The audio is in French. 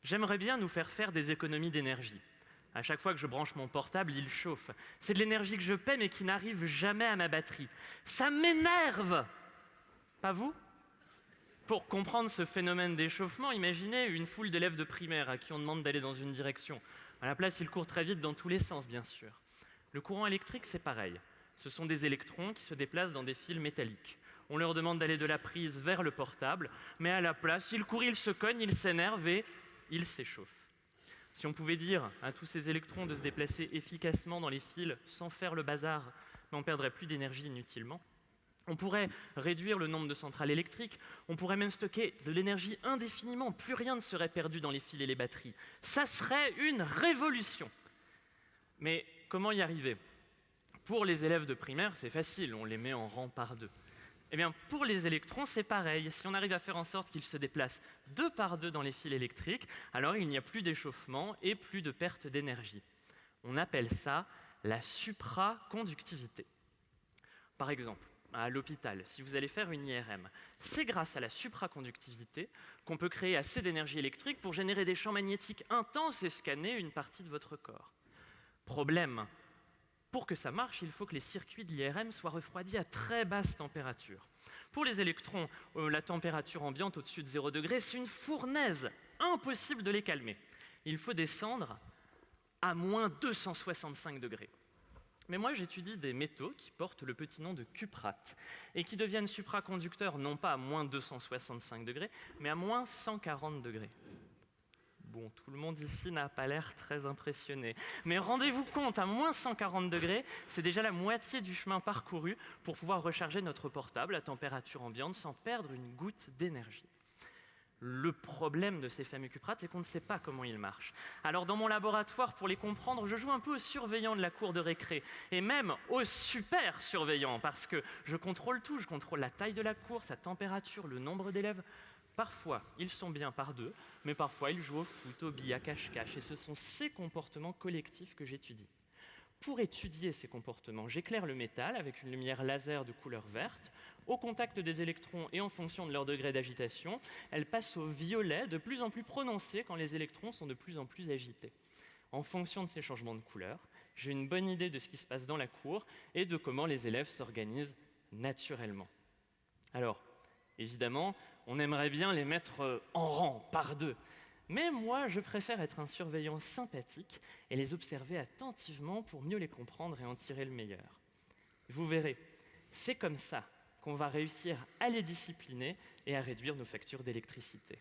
J'aimerais bien nous faire des économies d'énergie. À chaque fois que je branche mon portable, il chauffe. C'est de l'énergie que je paie mais qui n'arrive jamais à ma batterie. Ça m'énerve! Pas vous? Pour comprendre ce phénomène d'échauffement, imaginez une foule d'élèves de primaire à qui on demande d'aller dans une direction. À la place, ils courent très vite dans tous les sens, bien sûr. Le courant électrique, c'est pareil. Ce sont des électrons qui se déplacent dans des fils métalliques. On leur demande d'aller de la prise vers le portable, mais à la place, ils courent, ils se cognent, ils s'énervent et ils s'échauffent. Si on pouvait dire à tous ces électrons de se déplacer efficacement dans les fils sans faire le bazar, mais on ne perdrait plus d'énergie inutilement. On pourrait réduire le nombre de centrales électriques, on pourrait même stocker de l'énergie indéfiniment, plus rien ne serait perdu dans les fils et les batteries. Ça serait une révolution. Mais comment y arriver? Pour les élèves de primaire, c'est facile, on les met en rang par deux. Eh bien, pour les électrons, c'est pareil. Si on arrive à faire en sorte qu'ils se déplacent deux par deux dans les fils électriques, alors il n'y a plus d'échauffement et plus de perte d'énergie. On appelle ça la supraconductivité. Par exemple, à l'hôpital, si vous allez faire une IRM, c'est grâce à la supraconductivité qu'on peut créer assez d'énergie électrique pour générer des champs magnétiques intenses et scanner une partie de votre corps. Problème, pour que ça marche, il faut que les circuits de l'IRM soient refroidis à très basse température. Pour les électrons, la température ambiante au-dessus de 0 degré, c'est une fournaise, impossible de les calmer. Il faut descendre à moins 265 degrés. Mais moi, j'étudie des métaux qui portent le petit nom de cuprate et qui deviennent supraconducteurs non pas à moins 265 degrés, mais à moins 140 degrés. Bon, tout le monde ici n'a pas l'air très impressionné. Mais rendez-vous compte, à moins 140 degrés, c'est déjà la moitié du chemin parcouru pour pouvoir recharger notre portable à température ambiante sans perdre une goutte d'énergie. Le problème de ces fameux cuprates, c'est qu'on ne sait pas comment ils marchent. Alors dans mon laboratoire, pour les comprendre, je joue un peu au surveillant de la cour de récré, et même au super surveillant, parce que je contrôle tout, je contrôle la taille de la cour, sa température, le nombre d'élèves. Parfois, ils sont bien par deux, mais parfois ils jouent au foot, au billes, à cache-cache, et ce sont ces comportements collectifs que j'étudie. Pour étudier ces comportements, j'éclaire le métal avec une lumière laser de couleur verte. Au contact des électrons et en fonction de leur degré d'agitation, elle passe au violet de plus en plus prononcé quand les électrons sont de plus en plus agités. En fonction de ces changements de couleur, j'ai une bonne idée de ce qui se passe dans la cour et de comment les élèves s'organisent naturellement. Alors, évidemment, on aimerait bien les mettre en rang, par deux. Mais moi, je préfère être un surveillant sympathique et les observer attentivement pour mieux les comprendre et en tirer le meilleur. Vous verrez, c'est comme ça qu'on va réussir à les discipliner et à réduire nos factures d'électricité.